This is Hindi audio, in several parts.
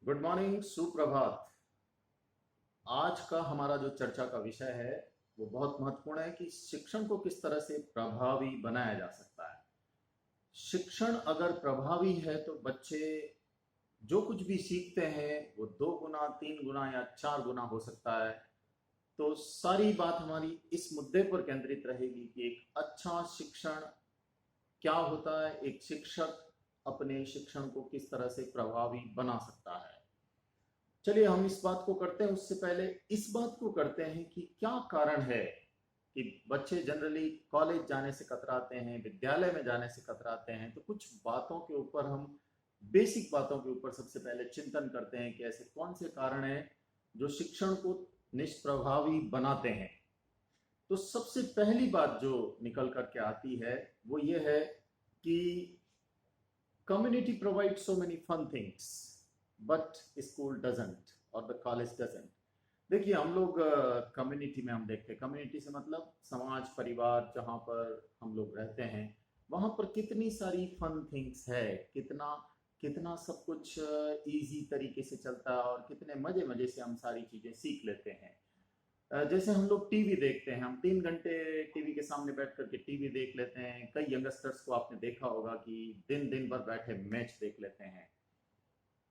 गुड मॉर्निंग, सुप्रभात। आज का हमारा जो चर्चा का विषय है वो बहुत महत्वपूर्ण है कि शिक्षण को किस तरह से प्रभावी बनाया जा सकता है। शिक्षण अगर प्रभावी है तो बच्चे जो कुछ भी सीखते हैं वो 2 गुना, 3 गुना या 4 गुना हो सकता है। तो सारी बात हमारी इस मुद्दे पर केंद्रित रहेगी कि एक अच्छा शिक्षण क्या होता है, एक शिक्षक अपने शिक्षण को किस तरह से प्रभावी बना सकता है। चलिए हम इस बात को करते हैं, उससे पहले इस बात को करते हैं कि क्या कारण है कि बच्चे जनरली कॉलेज जाने से कतराते हैं, विद्यालय में जाने से कतराते हैं। तो कुछ बातों के ऊपर हम बेसिक बातों के ऊपर सबसे पहले चिंतन करते हैं कि ऐसे कौन से कारण हैं जो शिक्षण को निष्प्रभावी बनाते हैं। तो सबसे पहली बात जो निकल करके आती है वो ये है कि community provides so many fun things but school doesn't or the college doesn't। देखिए हम लोग कम्युनिटी में हम देखते हैं, कम्युनिटी से मतलब समाज, परिवार, जहाँ पर हम लोग रहते हैं वहाँ पर कितनी सारी फन थिंग्स है, कितना कितना सब कुछ इजी तरीके से चलता है और कितने मजे मजे से हम सारी चीजें सीख लेते हैं। जैसे हम लोग टीवी देखते हैं, हम 3 घंटे टीवी के सामने बैठ करके टीवी देख लेते हैं। कई यंगस्टर्स को आपने देखा होगा कि दिन दिन भर बैठे मैच देख लेते हैं।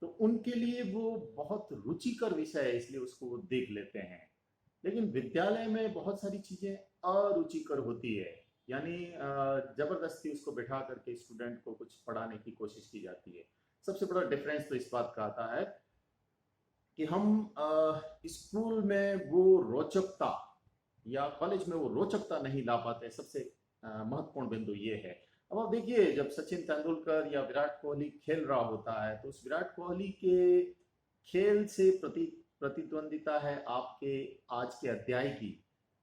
तो उनके लिए वो बहुत रुचिकर विषय है, इसलिए उसको वो देख लेते हैं। लेकिन विद्यालय में बहुत सारी चीजें अरुचिकर होती है, यानी जबरदस्ती उसको बिठा करके स्टूडेंट को कुछ पढ़ाने की कोशिश की जाती है। सबसे बड़ा डिफरेंस तो इस बात का आता है कि हम स्कूल में वो रोचकता या कॉलेज में वो रोचकता नहीं ला पाते। सबसे महत्वपूर्ण बिंदु ये है। अब आप देखिए, जब सचिन तेंदुलकर या विराट कोहली खेल रहा होता है तो उस विराट कोहली के खेल से प्रतिद्वंदिता है आपके आज के अध्याय की।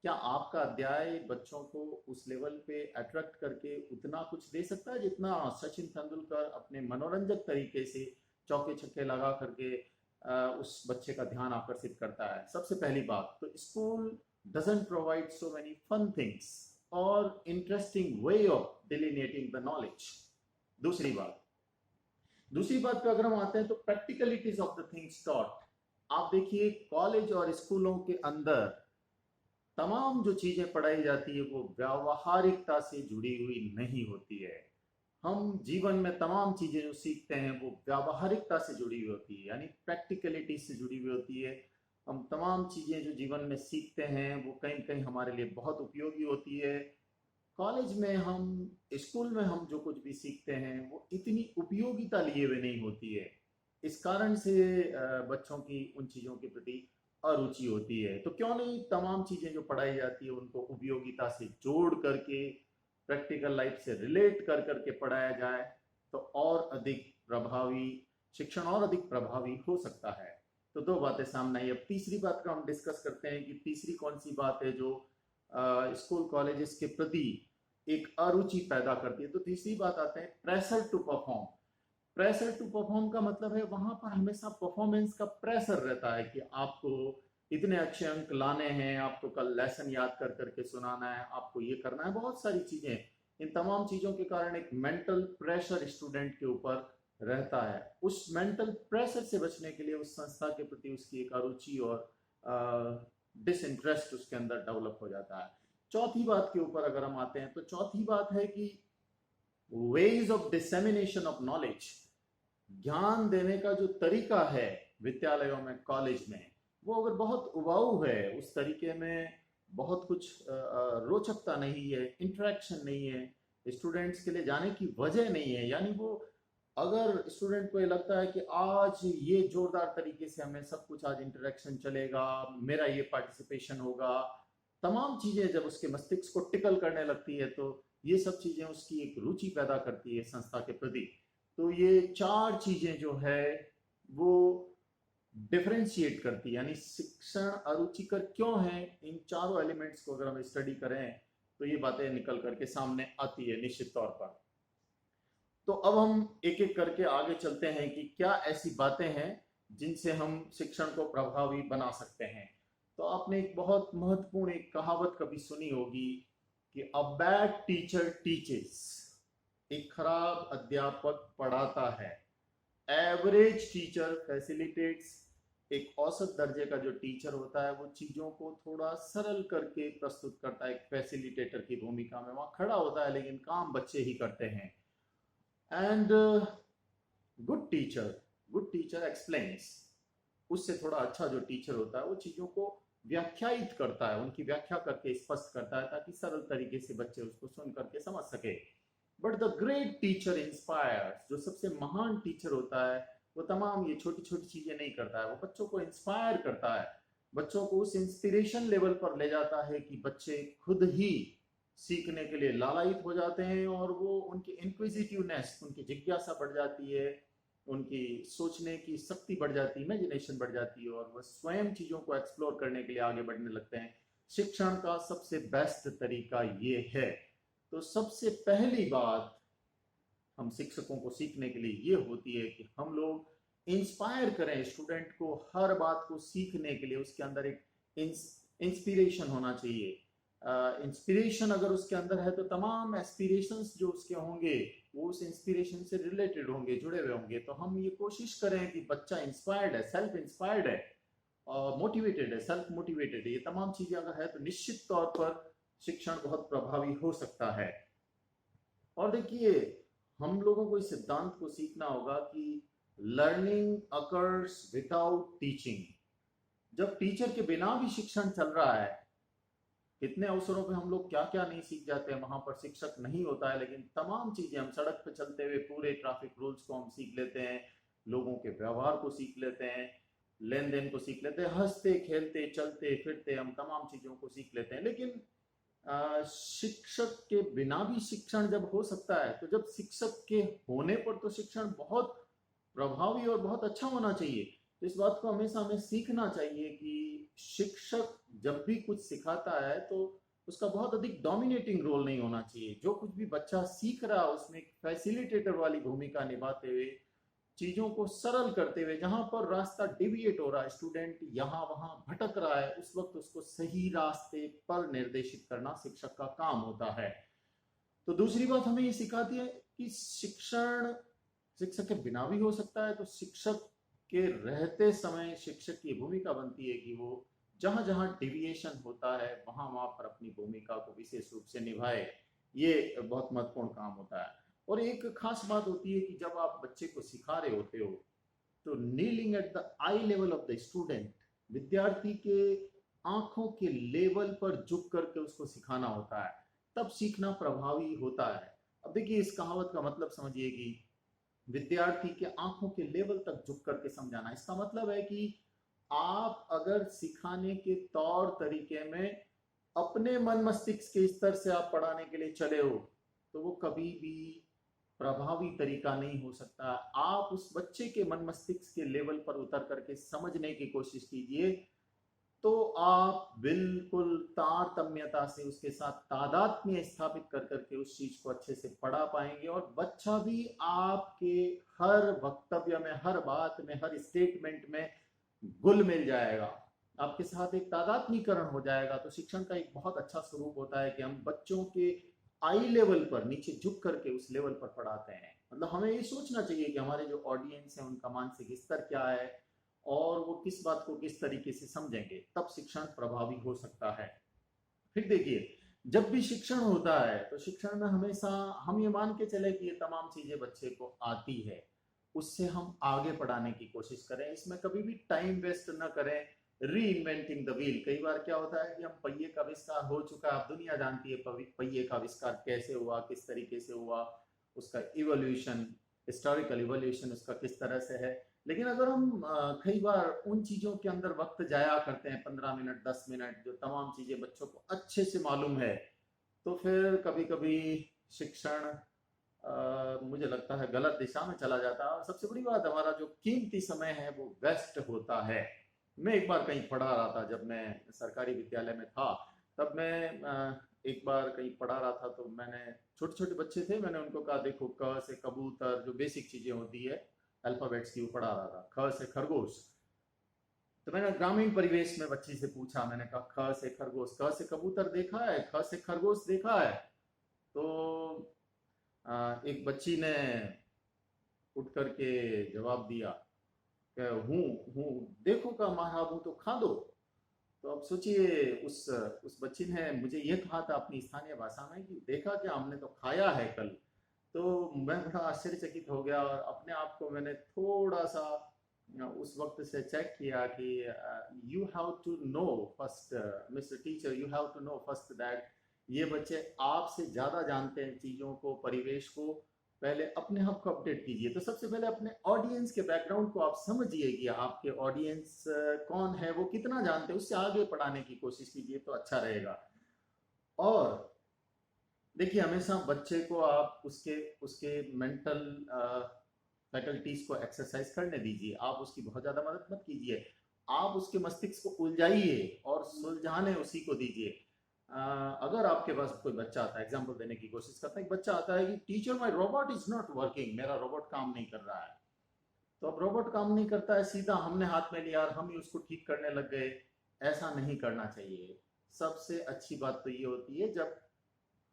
क्या आपका अध्याय बच्चों को उस लेवल पे अट्रैक्ट करके उतना कुछ दे सकता है जितना सचिन तेंदुलकर अपने मनोरंजक तरीके से चौके छक्के लगा करके उस बच्चे का ध्यान आकर्षित करता है। सबसे पहली बात तो school doesn't provide so many fun things or interesting way of delineating the knowledge। दूसरी बात दूसरी बात पे अगर हम आते हैं तो practicalities of the things taught. आप देखिए कॉलेज और स्कूलों के अंदर तमाम जो चीजें पढ़ाई जाती है वो व्यावहारिकता से जुड़ी हुई नहीं होती है। हम जीवन में तमाम चीजें जो सीखते हैं वो व्यावहारिकता से जुड़ी हुई होती है, यानी प्रैक्टिकलिटी से जुड़ी हुई होती है। हम तमाम चीजें जो जीवन में सीखते हैं वो कहीं कहीं हमारे लिए बहुत उपयोगी होती है। कॉलेज में हम, स्कूल में हम जो कुछ भी सीखते हैं वो इतनी उपयोगिता लिए हुए नहीं होती है। इस कारण से बच्चों की उन चीजों के प्रति अरुचि होती है। तो क्यों नहीं तमाम चीजें जो पढ़ाई जाती है उनको उपयोगिता से जोड़ करके, प्रैक्टिकल लाइफ से रिलेट कर करके पढ़ाया जाए तो और अधिक प्रभावी शिक्षण और अधिक प्रभावी हो सकता है। तो दो बातें सामने आई। अब तीसरी बात का हम डिस्कस करते हैं कि तीसरी कौन सी बात है जो स्कूल कॉलेजेस के प्रति एक अरुचि पैदा करती है। तो तीसरी बात आते हैं pressure to perform. Pressure to perform का मतलब है वहां पर हमेशा परफॉर्मेंस का प्रेशर रहता है कि आपको इतने अच्छे अंक लाने हैं, आपको कल लेसन याद कर करके सुनाना है, आपको ये करना है, बहुत सारी चीजें। इन तमाम चीजों के कारण एक मेंटल प्रेशर स्टूडेंट के ऊपर रहता है। उस मेंटल प्रेशर से बचने के लिए उस संस्था के प्रति उसकी एक अरुचि और डिसइंटरेस्ट उसके अंदर डेवलप हो जाता है। चौथी बात के ऊपर अगर हम आते हैं तो चौथी बात है कि ways of dissemination of knowledge. ज्ञान देने का जो तरीका है विद्यालयों में, कॉलेज में, वो अगर बहुत उबाऊ है, उस तरीके में बहुत कुछ रोचकता नहीं है, इंटरेक्शन नहीं है, स्टूडेंट्स के लिए जाने की वजह नहीं है। यानी वो, अगर स्टूडेंट को ये लगता है कि आज ये जोरदार तरीके से हमें सब कुछ, आज इंटरेक्शन चलेगा, मेरा ये पार्टिसिपेशन होगा, तमाम चीजें जब उसके मस्तिष्क को टिकल करने लगती है तो ये सब चीजें उसकी एक रुचि पैदा करती है संस्था के प्रति। तो ये चार चीजें जो है वो डिफरेंशिएट करती है, यानी शिक्षण अरुचिकर क्यों है। इन चारों एलिमेंट्स को अगर हम स्टडी करें तो ये बातें निकल करके सामने आती है निश्चित तौर पर। तो अब हम एक एक करके आगे चलते हैं कि क्या ऐसी बातें हैं जिनसे हम शिक्षण को प्रभावी बना सकते हैं। तो आपने एक बहुत महत्वपूर्ण एक कहावत कभी सुनी होगी कि अ बैड टीचर टीचेस। एक खराब अध्यापक पढ़ाता है। एवरेज टीचर फैसिलिटेट्स, एक औसत दर्जे का जो टीचर होता है वो चीजों को थोड़ा सरल करके प्रस्तुत करता है, एक फैसिलिटेटर की भूमिका में वहां खड़ा होता है, लेकिन काम बच्चे ही करते हैं। And good teacher good teacher explains, उससे थोड़ा अच्छा जो टीचर होता है वो चीजों को व्याख्यायित करता है, उनकी व्याख्या करके स्पष्ट करता है ताकि सरल तरीके से बच्चे उसको सुन करके समझ सके। But the great teacher inspires, जो सबसे महान टीचर होता है वो तमाम ये छोटी छोटी चीजें नहीं करता है, वो बच्चों को इंस्पायर करता है, बच्चों को उस इंस्पिरेशन लेवल पर ले जाता है कि बच्चे खुद ही सीखने के लिए लालायित हो जाते हैं, और वो उनकी इंक्विजिटिवनेस, उनकी जिज्ञासा बढ़ जाती है, उनकी सोचने की शक्ति बढ़ जाती है, इमेजिनेशन बढ़ जाती है, और वह स्वयं चीजों को एक्सप्लोर करने के लिए आगे बढ़ने लगते हैं। शिक्षण का सबसे बेस्ट तरीका ये है। तो सबसे पहली बात हम शिक्षकों को सीखने के लिए ये होती है कि हम लोग इंस्पायर करें स्टूडेंट को, हर बात को सीखने के लिए उसके अंदर एक इंस्पिरेशन होना चाहिए। इंस्पिरेशन अगर उसके अंदर है तो तमाम एस्पिरेशंस जो उसके होंगे वो उस इंस्पिरेशन से रिलेटेड होंगे, जुड़े हुए होंगे। तो हम ये कोशिश करें कि बच्चा इंस्पायर्ड है, सेल्फ इंस्पायर्ड है, मोटिवेटेड है, सेल्फ मोटिवेटेड है, ये तमाम चीजें अगर है तो निश्चित तौर पर शिक्षण बहुत प्रभावी हो सकता है। और देखिए, हम लोगों को इस सिद्धांत को सीखना होगा कि लर्निंग अकर्स विदाउट टीचिंग। जब टीचर के बिना भी शिक्षण चल रहा है, कितने अवसरों पे हम लोग क्या क्या नहीं सीख जाते हैं, वहां पर शिक्षक नहीं होता है, लेकिन तमाम चीजें हम सड़क पे चलते हुए पूरे ट्रैफिक रूल्स को हम सीख लेते हैं, लोगों के व्यवहार को सीख लेते हैं, लेन देन को सीख लेते हैं, हंसते खेलते चलते फिरते हम तमाम चीजों को सीख लेते हैं। लेकिन शिक्षक के बिना भी शिक्षण जब हो सकता है, तो जब शिक्षक के होने पर तो शिक्षण बहुत प्रभावी और बहुत अच्छा होना चाहिए। तो इस बात को हमेशा हमें सीखना चाहिए कि शिक्षक जब भी कुछ सिखाता है तो उसका बहुत अधिक डोमिनेटिंग रोल नहीं होना चाहिए। जो कुछ भी बच्चा सीख रहा है उसमें एक फैसिलिटेटर वाली भूमिका निभाते हुए, चीजों को सरल करते हुए, जहां पर रास्ता डिविएट हो रहा है, स्टूडेंट यहाँ वहां भटक रहा है, उस वक्त उसको सही रास्ते पर निर्देशित करना शिक्षक का काम होता है। तो दूसरी बात हमें ये सिखाती है कि शिक्षण शिक्षक के बिना भी हो सकता है, तो शिक्षक के रहते समय शिक्षक की भूमिका बनती है कि वो जहां जहां डिविएशन होता है वहां वहां पर अपनी भूमिका को विशेष रूप से निभाए। ये बहुत महत्वपूर्ण काम होता है। और एक खास बात होती है कि जब आप बच्चे को सिखा रहे होते हो तो kneeling at the I level of the student, विद्यार्थी के आंखों के लेवल पर झुक करके उसको सिखाना होता है, तब सीखना प्रभावी होता है। अब देखिए, इस कहावत का मतलब समझिए कि विद्यार्थी के आंखों के लेवल तक झुक करके समझाना, इसका मतलब है कि आप अगर सिखाने के तौर तरीके में अपने मन मस्तिष्क के स्तर से आप पढ़ाने के लिए चले हो तो वो कभी भी प्रभावी तरीका नहीं हो सकता। आप उस बच्चे के मन मस्तिष्क के लेवल पर उतर करके समझने की कोशिश कीजिए, तो आप बिल्कुल तारतम्यता से उसके साथ तादात्म्य स्थापित कर करके उस चीज को अच्छे से पढ़ा पाएंगे, और बच्चा भी आपके हर वक्तव्य में, हर बात में, हर स्टेटमेंट में घुल मिल जाएगा, आपके साथ एक तादात्मीकरण हो जाएगा। तो शिक्षण का एक बहुत अच्छा स्वरूप होता है कि हम बच्चों के आई लेवल पर नीचे झुक करके उस लेवल पर पढ़ाते हैं। मतलब हमें ये सोचना चाहिए कि हमारे जो ऑडियंस है उनका मानसिक स्तर क्या है और वो किस बात को किस तरीके से समझेंगे, तब शिक्षण प्रभावी हो सकता है। फिर देखिए, जब भी शिक्षण होता है तो शिक्षण में हमेशा हम ये मान के चले कि ये तमाम चीजें बच्चे को आती है, उससे हम आगे पढ़ाने की कोशिश करें, इसमें कभी भी टाइम वेस्ट न करें। री इन्वेंटिंग द व्हील, कई बार क्या होता है कि हम पहिए का आविष्कार हो चुका है, अब दुनिया जानती है पहिए का आविष्कार कैसे हुआ, किस तरीके से हुआ, उसका इवोल्यूशन, हिस्टोरिकल इवोल्यूशन उसका किस तरह से है। लेकिन अगर हम कई बार उन चीजों के अंदर वक्त जाया करते हैं, 15 मिनट 10 मिनट, जो तमाम चीजें बच्चों को अच्छे से मालूम है, तो फिर कभी कभी शिक्षण मुझे लगता है गलत दिशा में चला जाता है। और सबसे बड़ी बात, हमारा जो कीमती समय है वो वेस्ट होता है। मैं एक बार कहीं पढ़ा रहा था, जब मैं सरकारी विद्यालय में था, तब मैं एक बार कहीं पढ़ा रहा था, तो मैंने छोटे छोटे बच्चे थे, मैंने उनको कहा देखो क से कबूतर, जो बेसिक चीजें होती है अल्फाबेट्स की, वो पढ़ा रहा था, ख से खरगोश। तो मैंने ग्रामीण परिवेश में बच्ची से पूछा, मैंने कहा ख से खरगोश, क से कबूतर देखा है, ख से खरगोश देखा है? तो एक बच्ची ने उठ करके जवाब दिया कि हूँ हूँ, देखो का मारा हूँ तो खा दो। तो अब सोचिए उस बच्ची ने मुझे ये कहा था अपनी स्थानीय भाषा में कि देखा क्या, हमने तो खाया है कल। तो मैं बड़ा आश्चर्यचकित हो गया और अपने आप को मैंने थोड़ा सा उस वक्त से चेक किया कि you have to know first, mister teacher, you have to know first that ये बच्चे आपसे ज़्यादा जानते हैं चीज़ों को, परिवेश को। पहले अपने आप को अपडेट कीजिए। तो सबसे पहले अपने ऑडियंस के बैकग्राउंड को आप समझिए कि आपके ऑडियंस कौन है, वो कितना जानते हैं, उससे आगे पढ़ाने की कोशिश कीजिए तो अच्छा रहेगा। और देखिए, हमेशा बच्चे को आप उसके उसके मेंटल फैकल्टीज को एक्सरसाइज करने दीजिए। आप उसकी बहुत ज़्यादा मदद मत कीजिए, आप उसके मस्तिष्क को उलझाइए और सुलझाने उसी को दीजिए। अगर आपके पास कोई बच्चा आता है, एग्जाम्पल देने की कोशिश करता है, एक बच्चा आता है कि teacher my robot is not working, मेरा रोबोट काम नहीं कर रहा है। तो अब रोबोट काम नहीं करता है, सीधा हमने हाथ में लिया और हम ही उसको ठीक करने लग गए। ऐसा नहीं करना चाहिए। सबसे अच्छी बात तो ये होती है जब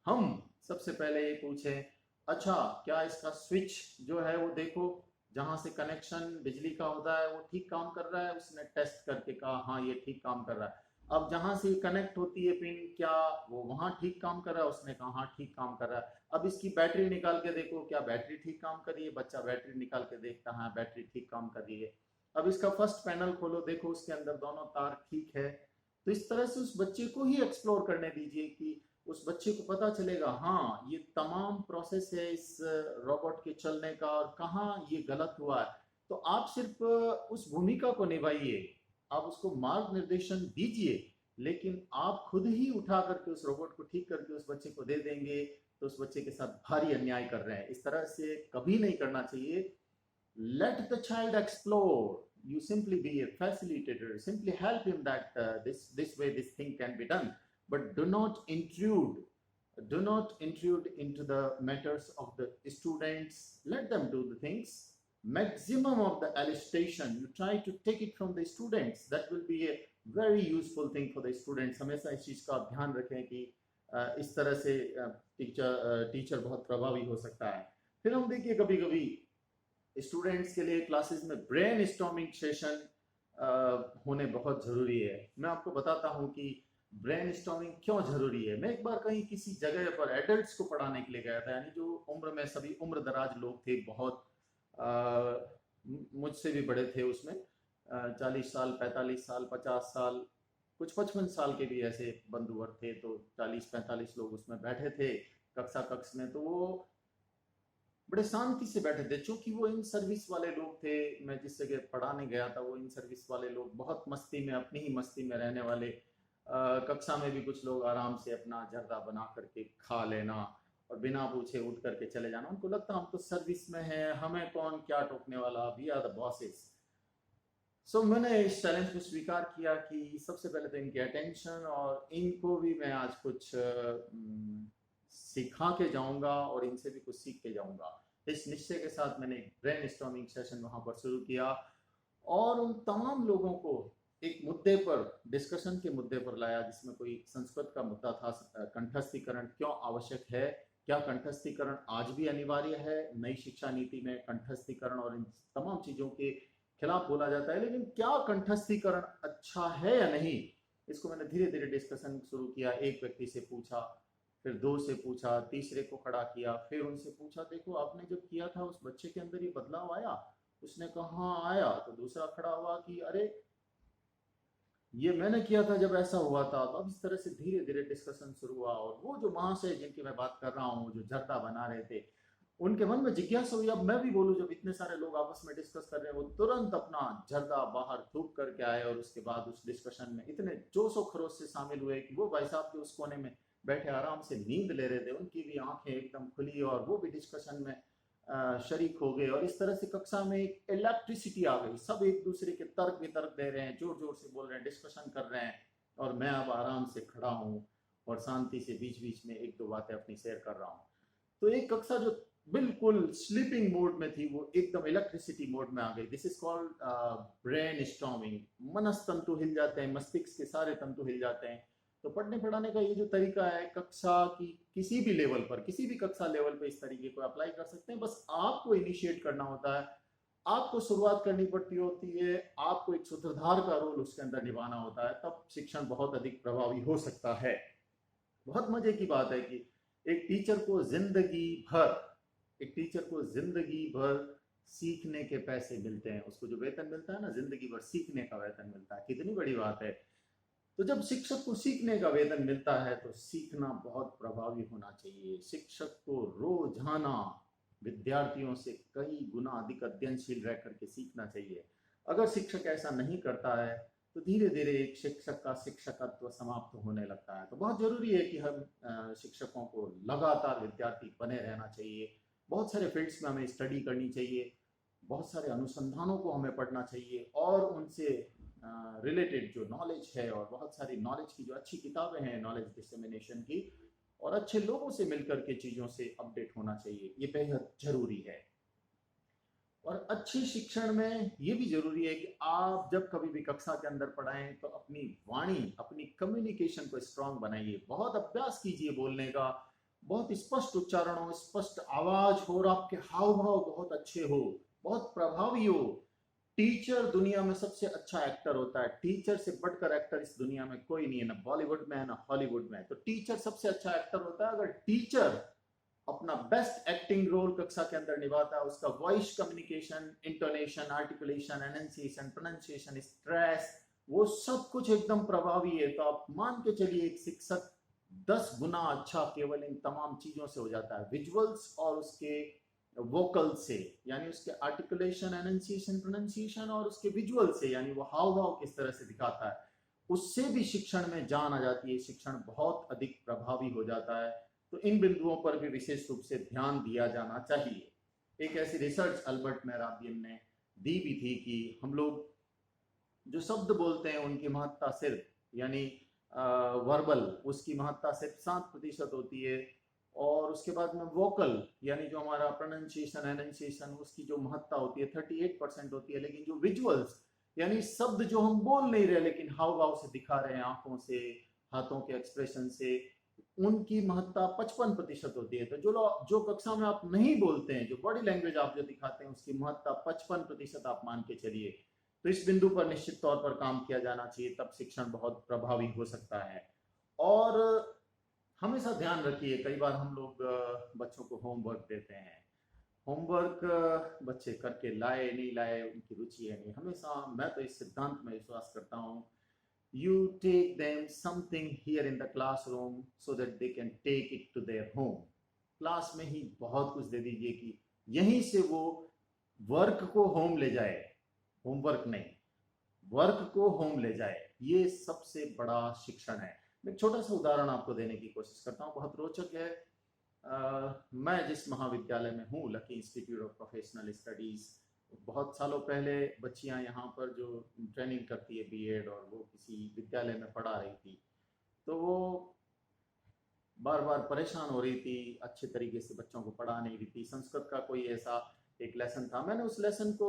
हम सबसे पहले ये पूछें, अच्छा क्या इसका स्विच जो है वो देखो, जहां से कनेक्शन बिजली का होता है वो ठीक काम कर रहा है। उसने टेस्ट करके कहा हाँ ये ठीक काम कर रहा है। अब जहां से कनेक्ट होती है पिन, क्या वो वहां ठीक काम कर रहा है? उसने कहा हाँ ठीक काम कर रहा है। अब इसकी बैटरी निकाल के देखो, क्या बैटरी ठीक काम कर रही है? बच्चा बैटरी निकाल के देखता है, हाँ बैटरी ठीक काम कर रही है। अब इसका फर्स्ट पैनल खोलो, देखो उसके अंदर दोनों तार ठीक है। तो इस तरह से उस बच्चे को ही एक्सप्लोर करने दीजिए कि उस बच्चे को पता चलेगा हाँ ये तमाम प्रोसेस है इस रोबोट के चलने का और कहाँ ये गलत हुआ है। तो आप सिर्फ उस भूमिका को निभाइए, आप उसको मार्ग निर्देशन दीजिए, लेकिन आप खुद ही उठा करके उस रोबोट को ठीक करके उस बच्चे को दे देंगे तो उस बच्चे के साथ भारी अन्याय कर रहे हैं। इस तरह से कभी नहीं करना चाहिए। let the child explore. You simply be a facilitator, simply help him that this way this thing can be done, but do not intrude into the matters of the students. Let them do the things. Maximum of the elicitation you try to take it from the students, that will be a very useful thing for the students. हमेशा इस चीज का आप ध्यान रखें कि इस तरह से टीचर बहुत प्रभावी हो सकता है। फिर हम देखिए कभी कभी स्टूडेंट्स के लिए क्लासेस में ब्रेन स्टॉर्मिंग सेशन होने बहुत ज़रूरी है। मैं आपको बताता हूँ कि ब्रेन स्टॉर्मिंग क्यों ज़रूरी है। मैं एक बार कहीं किसी जगह पर एडल्ट्स को पढ़ाने के लिए गया था, यानी जो उम्र में सभी उम्र दराज लोग थे, बहुत मुझसे भी बड़े थे उसमें, 40 साल, 45 साल, 50 साल, कुछ 55 साल के भी ऐसे बंधुवर थे। तो 40-45 लोग उसमें बैठे थे कक्ष में। तो वो बड़े शांति से बैठे थे, क्योंकि वो इन सर्विस वाले लोग थे। मैं जिस जगह पढ़ाने गया था वो इन सर्विस वाले लोग, बहुत मस्ती में, अपनी ही मस्ती में रहने वाले। कक्षा में भी कुछ लोग आराम से अपना जर्दा बना करके खा लेना और बिना पूछे उठ करके चले जाना। उनको लगता हम तो सर्विस में हैं, हमें कौन क्या टोकने वाला, वी आर द बॉसेस। सो मैंने इस चैलेंज को स्वीकार किया कि सबसे पहले तो इनकी अटेंशन, और इनको भी मैं आज कुछ सिखा के जाऊंगा और इनसे भी कुछ सीख के जाऊंगा। इस निश्चय के साथ मैंने एक ब्रेन स्टॉर्मिंग सेशन वहां पर शुरू किया और उन तमाम लोगों को एक मुद्दे पर, डिस्कशन के मुद्दे पर लाया, जिसमें कोई संस्कृत का मुद्दा था, कंठस्थीकरण क्यों आवश्यक है, क्या कंठस्थीकरण आज भी अनिवार्य है? नई शिक्षा नीति में कंठस्थीकरण और इन तमाम चीजों के खिलाफ बोला जाता है, लेकिन क्या कंठस्थीकरण अच्छा है या नहीं, इसको मैंने धीरे धीरे डिस्कशन शुरू किया। एक व्यक्ति से पूछा, फिर दो से पूछा, तीसरे को खड़ा किया, फिर उनसे पूछा देखो आपने जब किया था उस बच्चे के अंदर ये बदलाव आया? उसने कहा हाँ आया। तो दूसरा खड़ा हुआ कि अरे ये मैंने किया था जब ऐसा हुआ था। तो अब इस तरह से धीरे धीरे डिस्कशन शुरू हुआ और वो जो महाशय जिनकी मैं बात कर रहा हूँ, जो जर्दा बना रहे थे, उनके मन में जिज्ञासा हुई अब मैं भी बोलूं। जब इतने सारे लोग आपस में डिस्कस कर रहे हैं, वो तुरंत अपना जर्दा बाहर थूक करके आए और उसके बाद उस डिस्कशन में इतने जोशो खरोश से शामिल हुए कि वो भाई साहब के उस कोने में बैठे आराम से नींद ले रहे थे, उनकी भी आंखें एकदम खुली और वो भी डिस्कशन में शरीक हो गए। और इस तरह से कक्षा में एक इलेक्ट्रिसिटी आ गई, सब एक दूसरे के तर्क वितर्क दे रहे हैं, जोर जोर से बोल रहे हैं, डिस्कशन कर रहे हैं, और मैं अब आराम से खड़ा हूँ और शांति से बीच बीच में एक दो बातें अपनी शेयर कर रहा हूँ। तो एक कक्षा जो बिल्कुल स्लीपिंग मोड में थी, वो एकदम इलेक्ट्रिसिटी मोड में आ गई। This is called brain storming. मनस तंतु हिल जाते हैं, मस्तिष्क के सारे तंतु हिल जाते हैं। तो पढ़ने पढ़ाने का ये जो तरीका है, कक्षा की किसी भी लेवल पर, किसी भी कक्षा लेवल पे इस तरीके को अप्लाई कर सकते हैं। बस आपको इनिशिएट करना होता है, आपको शुरुआत करनी पड़ती होती है, आपको एक सूत्रधार का रोल उसके अंदर निभाना होता है, तब शिक्षण बहुत अधिक प्रभावी हो सकता है। बहुत मजे की बात है कि एक टीचर को जिंदगी भर एक टीचर को जिंदगी भर सीखने के पैसे मिलते हैं। उसको जो वेतन मिलता है ना, जिंदगी भर सीखने का वेतन मिलता है। कितनी बड़ी बात है। तो जब शिक्षक को सीखने का वेतन मिलता है तो सीखना बहुत प्रभावी होना चाहिए। शिक्षक को रोजाना विद्यार्थियों से कई गुना अधिक अध्ययनशील रह करके सीखना चाहिए। अगर शिक्षक ऐसा नहीं करता है तो धीरे धीरे एक शिक्षक का शिक्षकत्व समाप्त होने लगता है। तो बहुत जरूरी है कि हम शिक्षकों को लगातार विद्यार्थी बने रहना चाहिए। बहुत सारे फील्ड्स में हमें स्टडी करनी चाहिए, बहुत सारे अनुसंधानों को हमें पढ़ना चाहिए और उनसे रिलेटेड जो नॉलेज है, और बहुत सारी नॉलेज की जो अच्छी किताबें हैं नॉलेज डिसेमिनेशन की, और अच्छे लोगों से मिलकर के चीज़ों से अपडेट होना चाहिए। ये बेहद जरूरी है। और अच्छी शिक्षण में ये भी जरूरी है कि आप जब कभी भी कक्षा के अंदर पढ़ाएं तो अपनी वाणी, अपनी कम्युनिकेशन को स्ट्रांग बनाइए। बहुत अभ्यास कीजिए बोलने का, बहुत स्पष्ट उच्चारण हो, स्पष्ट आवाज हो, और आपके हाव भाव बहुत अच्छे हो, बहुत प्रभावी हो। टीचर दुनिया में सबसे अच्छा एक्टर होता है। टीचर से बढ़कर एक्टर इस दुनिया में कोई नहीं है, ना बॉलीवुड में है ना हॉलीवुड में। तो टीचर सबसे अच्छा एक्टर होता है। अगर टीचर अपना बेस्ट एक्टिंग रोल कक्षा के अंदर निभाता है, उसका voice communication, intonation, articulation, enunciation, pronunciation, stress, वो सब कुछ एकदम प्रभावी है, तो आप मान के चलिए एक शिक्षक 10 गुना अच्छा केवल इन तमाम चीजों से हो जाता है, विजुअल्स और उसके वोकल से, यानी उसके आर्टिकुलेशन, एनंसिएशन, प्रोनाउंसिएशन, और उसके विजुअल से, यानी वो हाव भाव किस तरह से दिखाता है, उससे भी शिक्षण में जान आ जाती है। शिक्षण बहुत अधिक प्रभावी हो जाता है। तो इन बिंदुओं पर भी विशेष रूप से ध्यान दिया जाना चाहिए। एक ऐसी रिसर्च अल्बर्ट मेहराबियन ने दी भी थी कि हम लोग जो शब्द बोलते हैं उनकी महत्ता सिर्फ, यानी वर्बल, उसकी महत्ता सिर्फ 7% होती है, और उसके बाद में वोकल, यानी जो हमारा प्रोनाउंसिएशन, एनंसिएशन, उसकी जो महत्ता होती है 38% होती है। लेकिन जो विजुअल्स, यानी शब्द जो हम बोल नहीं रहे लेकिन हाव भाव से दिखा रहे हैं, आंखों से, हाथों के एक्सप्रेशन से, उनकी महत्ता 55% होती है। तो जो कक्षा में आप नहीं बोलते हैं, जो बॉडी लैंग्वेज आप जो दिखाते हैं, उसकी महत्ता 55% आप मान के चलिए। तो इस बिंदु पर निश्चित तौर पर काम किया जाना चाहिए, तब शिक्षण बहुत प्रभावी हो सकता है। और हमेशा ध्यान रखिए, कई बार हम लोग बच्चों को होमवर्क देते हैं। होमवर्क बच्चे करके लाए नहीं लाए, उनकी रुचि है नहीं, हमेशा मैं तो इस सिद्धांत में विश्वास करता हूँ, you take them something here in the classroom so that they can take it to their home. Class में ही बहुत कुछ दे दीजिए कि यहीं से वो वर्क को होम ले जाए, होमवर्क नहीं, वर्क को होम ले जाए। ये सबसे बड़ा शिक्षण है। मैं एक छोटा सा उदाहरण आपको देने की कोशिश करता हूँ, बहुत रोचक है। मैं जिस महाविद्यालय में हूँ, lucky institute of professional studies, बहुत सालों पहले बच्चियां यहाँ पर जो ट्रेनिंग करती है बीएड, और वो किसी विद्यालय में पढ़ा रही थी, तो वो बार बार परेशान हो रही थी, अच्छे तरीके से बच्चों को पढ़ा नहीं रही थी। संस्कृत का कोई ऐसा एक लेसन था, मैंने उस लेसन को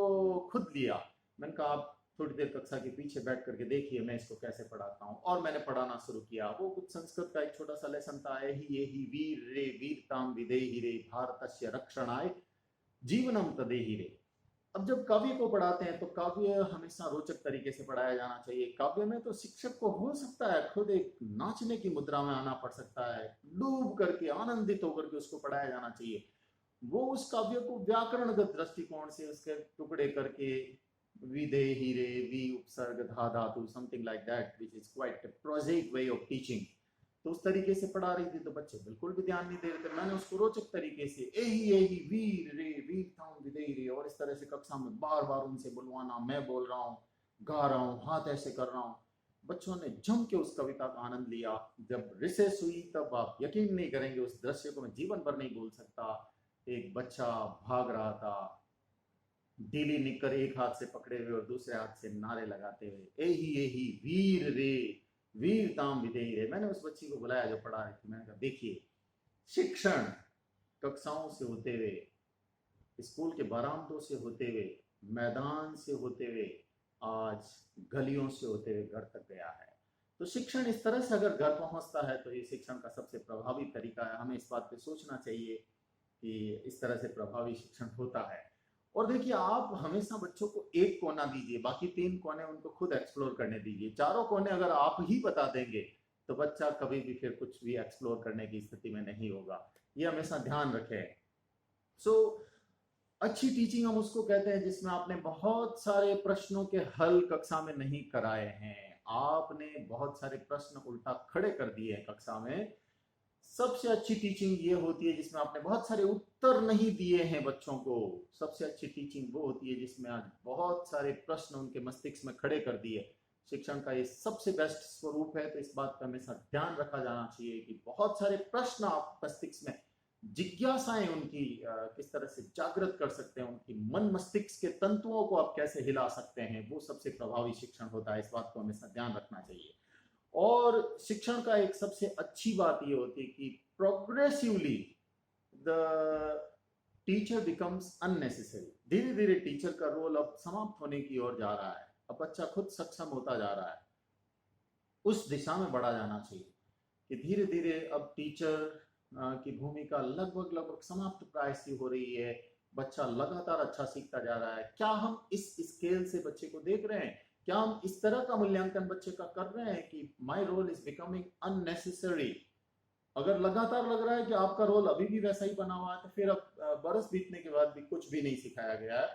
खुद लिया। मैंने कहा आप थोड़ी देर कक्षा के पीछे बैठ करके देखिए मैं इसको कैसे पढ़ाता हूँ, और मैंने पढ़ाना शुरू किया। वो कुछ संस्कृत का एक छोटा सा लेसन था, एहि वीर रे वीरताम विदेहि रे भारतस्य रक्षणाय जीवनम तदेहि रे। अब जब काव्य को पढ़ाते हैं तो काव्य हमेशा रोचक तरीके से पढ़ाया जाना चाहिए। काव्य में तो शिक्षक को हो सकता है खुद एक नाचने की मुद्रा में आना पड़ सकता है, डूब करके आनंदित होकर के उसको पढ़ाया जाना चाहिए। वो उस काव्य को व्याकरणगत दृष्टिकोण से उसके टुकड़े करके, विदेहि रे, वी उपसर्ग धा धातु, something like that, which is quite project way of teaching, तो उस तरीके से पढ़ा रही थी। तो बच्चे बिल्कुल भी ध्यान नहीं दे रहे थे। मैंने उसको रोचक तरीके से एही वीर रे वीरताम विदेहि रे, और इस तरह से कक्षा में बार बार उनसे बुलवाना, मैं बोल रहा हूँ, गा रहा हूँ, हाथ ऐसे कर रहा हूँ। बच्चों ने जम के उस कविता का आनंद लिया। जब रिसेस हुई तब आप यकीन नहीं करेंगे, उस दृश्य को मैं जीवन भर नहीं भूल सकता। एक बच्चा भाग रहा था, ढीली निकर एक हाथ से पकड़े हुए और दूसरे हाथ से नारे लगाते हुए, एही वीर रे वीरताम विदेहि रे। मैंने उस बच्ची को बुलाया जो पढ़ा रही थी, मैंने कहा देखिए, शिक्षण कक्षाओं से होते हुए, स्कूल के बरामदों से होते हुए, मैदान से होते हुए, आज गलियों से होते हुए घर तक गया है। तो शिक्षण इस तरह से अगर घर पहुंचता है तो ये शिक्षण का सबसे प्रभावी तरीका है। हमें इस बात पे सोचना चाहिए कि इस तरह से प्रभावी शिक्षण होता है। और देखिए, आप हमेशा बच्चों को एक कोना दीजिए, बाकी 3 कोने उनको खुद एक्सप्लोर करने दीजिए। चारों कोने अगर आप ही बता देंगे तो बच्चा कभी भी फिर कुछ भी एक्सप्लोर करने की स्थिति में नहीं होगा। ये हमेशा ध्यान रखें। सो अच्छी टीचिंग हम उसको कहते हैं जिसमें आपने बहुत सारे प्रश्नों के हल कक्षा में नहीं कराए हैं, आपने बहुत सारे प्रश्न उल्टा खड़े कर दिए हैं कक्षा में। सबसे अच्छी टीचिंग ये होती है जिसमें आपने बहुत सारे उत्तर नहीं दिए हैं बच्चों को। सबसे अच्छी टीचिंग वो होती है जिसमें आज बहुत सारे प्रश्न उनके मस्तिष्क में खड़े कर दिए। शिक्षण का ये सबसे बेस्ट स्वरूप है। तो इस बात का हमेशा ध्यान रखा जाना चाहिए कि बहुत सारे प्रश्न आप मस्तिष्क में, जिज्ञासाएं उनकी किस तरह से जागृत कर सकते हैं, उनकी मन मस्तिष्क के तंतुओं को आप कैसे हिला सकते हैं, वो सबसे प्रभावी शिक्षण होता है। इस बात को हमेशा ध्यान रखना चाहिए। और शिक्षण का एक सबसे अच्छी बात ये होती है कि progressively the teacher becomes unnecessary. धीरे धीरे टीचर का रोल अब समाप्त होने की ओर जा रहा है। अब बच्चा खुद सक्षम होता जा रहा है। उस दिशा में बढ़ा जाना चाहिए कि धीरे धीरे अब टीचर की भूमिका लगभग समाप्त प्राय सी हो रही है। बच्चा लगातार अच्छा सीखता जा रहा है। क्या हम इस स्केल से बच्चे को देख रहे हैं? क्या हम इस तरह का मूल्यांकन बच्चे का कर रहे हैं कि my role is becoming unnecessary? अगर लगातार लग रहा है कि आपका रोल अभी भी वैसा ही बना हुआ है तो फिर अब बरस बीतने के बाद भी कुछ भी नहीं सिखाया गया है।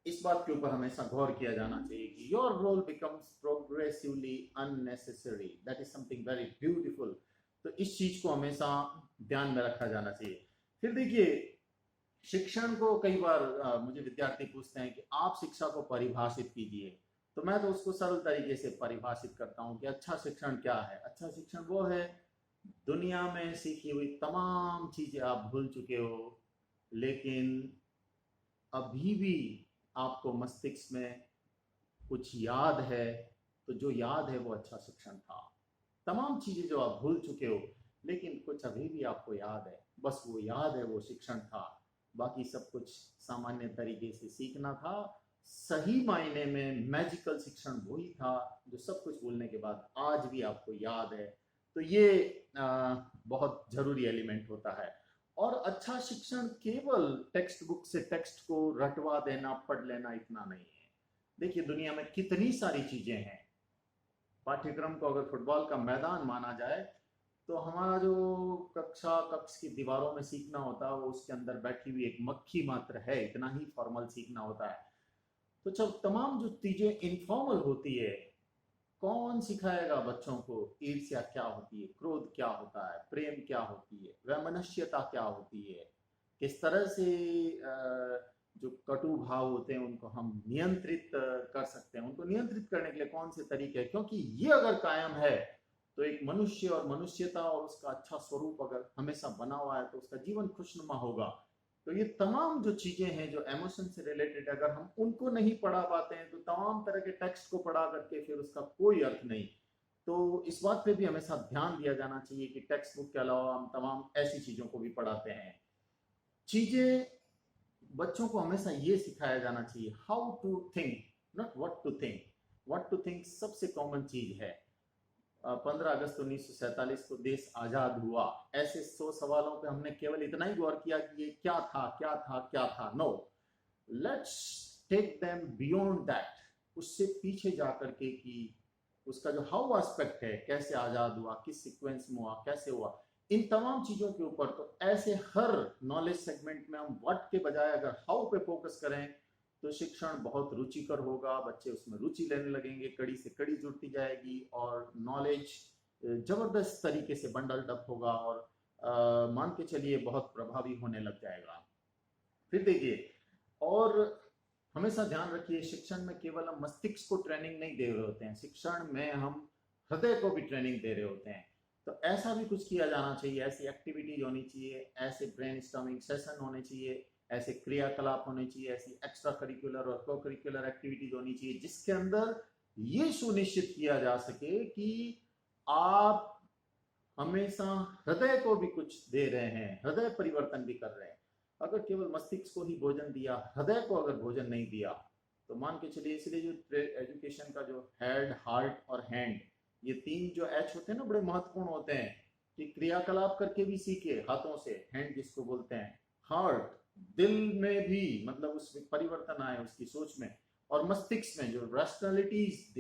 इस बात के ऊपर हमेशा गौर किया जाना चाहिए कि your role becomes progressively unnecessary. That is something very beautiful. तो इस चीज को हमेशा ध्यान में रखा जाना चाहिए। फिर देखिए, शिक्षण को कई बार मुझे विद्यार्थी पूछते हैं कि आप शिक्षा को परिभाषित कीजिए। तो मैं तो उसको सरल तरीके से परिभाषित करता हूं कि अच्छा शिक्षण क्या है। अच्छा शिक्षण वो है, दुनिया में सीखी हुई तमाम चीजें आप भूल चुके हो, लेकिन अभी भी आपको मस्तिष्क में कुछ याद है। तो जो याद है वो अच्छा शिक्षण था। तमाम चीजें जो आप भूल चुके हो लेकिन कुछ अभी भी आपको याद है, बस वो याद है, वो शिक्षण था। बाकी सब कुछ सामान्य तरीके से सीखना था। सही मायने में मैजिकल शिक्षण वही था जो सब कुछ भूलने के बाद आज भी आपको याद है। तो ये बहुत जरूरी एलिमेंट होता है। और अच्छा शिक्षण केवल टेक्स्ट बुक से टेक्स्ट को रटवा देना, पढ़ लेना, इतना नहीं है। देखिए, दुनिया में कितनी सारी चीजें हैं। पाठ्यक्रम को अगर फुटबॉल का मैदान माना जाए तो हमारा जो कक्ष की दीवारों में सीखना होता है वो उसके अंदर बैठी हुई एक मक्खी मात्र है, इतना ही फॉर्मल सीखना होता है। तो जब तमाम जो चीजें इनफॉर्मल होती है, कौन सिखाएगा बच्चों को ईर्ष्या क्या होती है, क्रोध क्या होता है, प्रेम क्या होती है, वैमनस्यता क्या होती है, किस तरह से जो कटु भाव होते हैं उनको हम नियंत्रित कर सकते हैं। उनको नियंत्रित करने के लिए कौन से तरीके हैं, क्योंकि ये अगर कायम है तो एक मनुष्य और मनुष्यता और उसका अच्छा स्वरूप अगर हमेशा बना हुआ है तो उसका जीवन खुशनुमा होगा। तो ये तमाम जो चीजें हैं जो इमोशन से रिलेटेड, अगर हम उनको नहीं पढ़ा पाते हैं तो तमाम तरह के टेक्स्ट को पढ़ा करके फिर उसका कोई अर्थ नहीं। तो इस बात पे भी हमेशा ध्यान दिया जाना चाहिए कि टेक्स्ट बुक के अलावा हम तमाम ऐसी चीजों को भी पढ़ाते हैं। चीजें बच्चों को हमेशा ये सिखाया जाना चाहिए, how to think, not what to think. What to think सबसे कॉमन चीज है। 15 अगस्त 1947 को देश आजाद हुआ, ऐसे 100 सवालों पे हमने केवल इतना ही गौर किया कि ये क्या था, क्या था, क्या था। No, let's take them beyond that. उससे पीछे जाकर के कि उसका जो हाउ एस्पेक्ट है, कैसे आजाद हुआ, किस सीक्वेंस में हुआ, कैसे हुआ, इन तमाम चीजों के ऊपर। तो ऐसे हर नॉलेज सेगमेंट में हम व्हाट के बजाय अगर हाउ पे फोकस करें तो शिक्षण बहुत रुचिकर होगा। बच्चे उसमें रुचि लेने लगेंगे, कड़ी से कड़ी जुड़ती जाएगी और नॉलेज जबरदस्त तरीके से बंडल अप होगा और मान के चलिए बहुत प्रभावी होने लग जाएगा। फिर देखिए, और हमेशा ध्यान रखिए, शिक्षण में केवल हम मस्तिष्क को ट्रेनिंग नहीं दे रहे होते हैं, शिक्षण में हम हृदय को भी ट्रेनिंग दे रहे होते हैं। तो ऐसा भी कुछ किया जाना चाहिए, ऐसी एक्टिविटीज होनी चाहिए, ऐसे ब्रेनस्टॉर्मिंग सेशन होने चाहिए, ऐसे क्रियाकलाप होने चाहिए, ऐसी एक्स्ट्रा करिकुलर और को करिकुलर एक्टिविटीज होनी चाहिए जिसके अंदर ये सुनिश्चित किया जा सके कि आप हमेशा हृदय को भी कुछ दे रहे हैं, हृदय परिवर्तन भी कर रहे हैं। अगर केवल मस्तिष्क को ही भोजन दिया, हृदय को अगर भोजन नहीं दिया, तो मान के चलिए, इसलिए जो एजुकेशन का जो हेड, हार्ट और हैंड, ये 3 जो एच होते हैं ना बड़े महत्वपूर्ण होते हैं कि क्रियाकलाप करके भी सीखे, हाथों से, हैंड जिसको बोलते हैं, हार्ट, दिल में भी मतलब उसमें परिवर्तन आए उसकी सोच में, और मस्तिष्क में जो रैशनैलिटीज,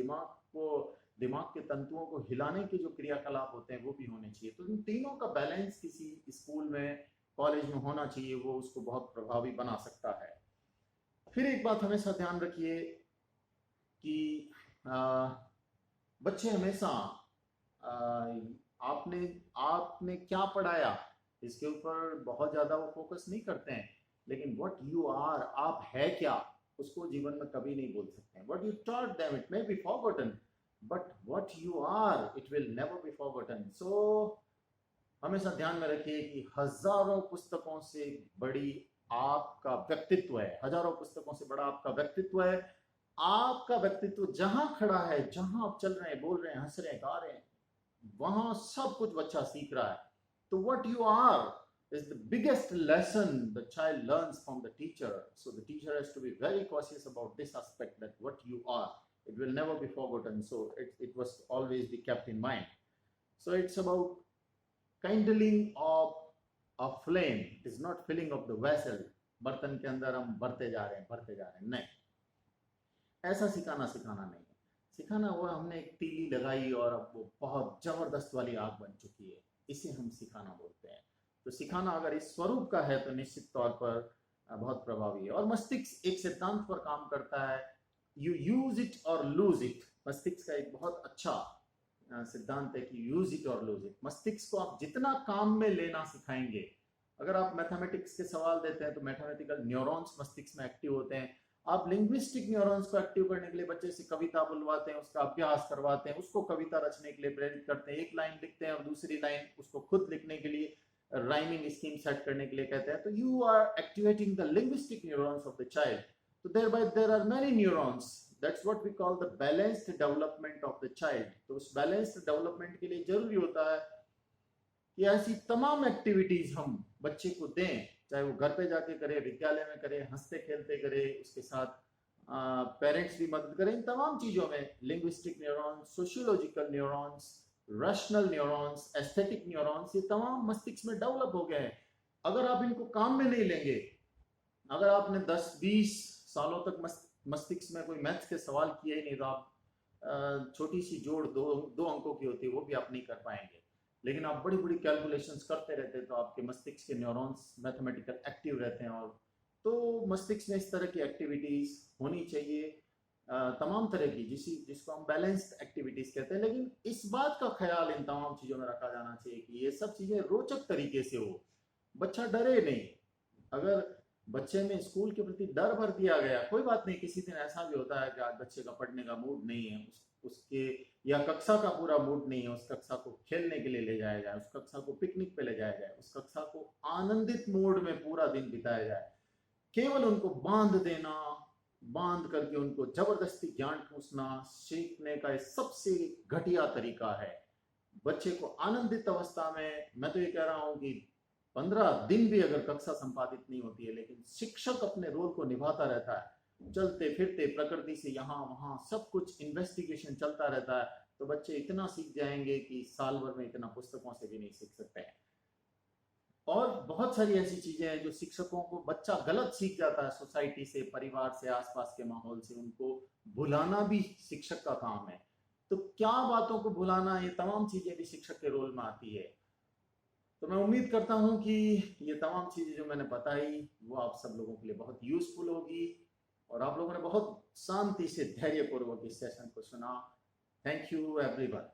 दिमाग के तंतुओं को हिलाने के जो क्रियाकलाप होते हैं वो भी होने चाहिए। तो इन तीनों का बैलेंस किसी स्कूल में, कॉलेज में होना चाहिए, वो उसको बहुत प्रभावी बना सकता है। फिर एक बात हमेशा ध्यान रखिए कि बच्चे हमेशा आपने आपने क्या पढ़ाया इसके ऊपर बहुत ज्यादा वो फोकस नहीं करते हैं, लेकिन व्हाट यू आर, आप है क्या, उसको जीवन में कभी नहीं बोल सकते हैं। What you taught them it may be forgotten, but what you are it will never be forgotten. So हमेशा ध्यान में रखिए कि हजारों पुस्तकों से बड़ी आपका व्यक्तित्व है, हजारों पुस्तकों से बड़ा आपका व्यक्तित्व है। आपका व्यक्तित्व जहां खड़ा है, जहां आप चल रहे हैं, बोल रहे हैं, हंस रहे हैं, गा रहे हैं, वहां सब कुछ बच्चा सीख रहा है। तो what you are is the biggest lesson the child learns from the teacher. So the teacher has to be very cautious about this aspect, that what you are, it will never be forgotten. So it was always be kept in mind. So it's about kindling of a flame. It is not filling of the vessel. बर्तन के अंदर हम भरते जा रहे हैं, भरते जा रहे हैं, नहीं, ऐसा सिखाना नहीं है। सिखाना वो हमने एक तीली लगाई और अब वो बहुत जबरदस्त वाली आग बन चुकी है, इसे हम सिखाना बोलते हैं। तो सिखाना अगर इस स्वरूप का है तो निश्चित तौर पर बहुत प्रभावी है। और मस्तिष्क एक सिद्धांत पर काम करता है, यू यूज इट और लूज इट। मस्तिष्क का एक बहुत अच्छा सिद्धांत है कि यूज इट और लूज इट। मस्तिष्क को आप जितना काम में लेना सिखाएंगे, अगर आप मैथमेटिक्स के सवाल देते हैं तो मैथमेटिकल न्यूरॉन्स मस्तिष्क में एक्टिव होते हैं। आप लिंग्विस्टिक न्यूरॉन्स को एक्टिव करने के लिए बच्चे से कविता बुलवाते हैं, उसका अभ्यास करवाते हैं, उसको कविता रचने के लिए प्रेरित करते हैं, एक लाइन लिखते हैं और दूसरी लाइन उसको खुद लिखने के लिए राइमिंग स्कीम सेट करने के लिए कहते हैं। तो you are activating the linguistic neurons of the child. तो there are many neurons, that's what we call the balanced development of the child. तो उस बैलेंस्ड डेवलपमेंट के लिए जरूरी होता है कि ऐसी तमाम एक्टिविटीज हम बच्चे को दें, चाहे वो घर पे जाके करे, विद्यालय में करे, हंसते खेलते करे, उसके साथ पेरेंट्स भी मदद करें। इन तमाम चीजों में linguistic neurons, sociological neurons, rational neurons, aesthetic neurons, ये तमाम मस्तिष्क में डेवलप हो गए हैं। अगर आप इनको काम में नहीं लेंगे, अगर आपने 10-20 सालों तक मस्तिष्क में कोई मैथ्स के सवाल किए ही नहीं, तो आप छोटी सी जोड़ दो अंकों की होती है वो भी आप नहीं कर पाएंगे। लेकिन आप बड़ी बड़ी कैलकुलेशंस करते रहते हैं तो आपके मस्तिष्क के न्यूरॉन्स मैथमेटिकल एक्टिव रहते हैं। और तो मस्तिष्क में इस तरह की एक्टिविटीज होनी चाहिए, तमाम तरह की, जिसको हम बैलेंस्ड एक्टिविटीज कहते हैं। लेकिन इस बात का ख्याल इन तमाम चीजों में रखा जाना चाहिए कि ये सब चीजें रोचक तरीके से हो, बच्चा डरे नहीं। अगर बच्चे में स्कूल के प्रति डर भर दिया गया, कोई बात नहीं, किसी दिन ऐसा भी होता है कि आज बच्चे का पढ़ने का मूड नहीं है, उसके या कक्षा का पूरा मूड नहीं है, उस कक्षा को खेलने के लिए ले जाया जाए, उस कक्षा को पिकनिक पे ले जाया जाए, उस कक्षा को आनंदित मूड में पूरा दिन बिताया जाए। केवल उनको बांध करके उनको जबरदस्ती ज्ञान ठूसना सीखने का सबसे घटिया तरीका है। बच्चे को आनंदित अवस्था में, मैं तो ये कह रहा हूं कि 15 दिन भी अगर कक्षा संपादित नहीं होती है, लेकिन शिक्षक अपने रोल को निभाता रहता है, चलते फिरते प्रकृति से यहाँ वहां सब कुछ इन्वेस्टिगेशन चलता रहता है, तो बच्चे इतना सीख जाएंगे कि साल भर में इतना पुस्तकों से भी नहीं सीख सकते हैं। और बहुत सारी ऐसी चीजें हैं जो शिक्षकों को बच्चा गलत सीख जाता है, सोसाइटी से, परिवार से, आसपास के माहौल से, उनको भुलाना भी शिक्षक का काम है। तो क्या बातों को भुलाना, ये तमाम चीजें भी शिक्षक के रोल में आती है। तो मैं उम्मीद करता हूं कि ये तमाम चीजें जो मैंने बताई वो आप सब लोगों के लिए बहुत यूजफुल होगी, और आप लोगों ने बहुत शांति से, धैर्यपूर्वक इस सेशन को सुना। Thank you everyone.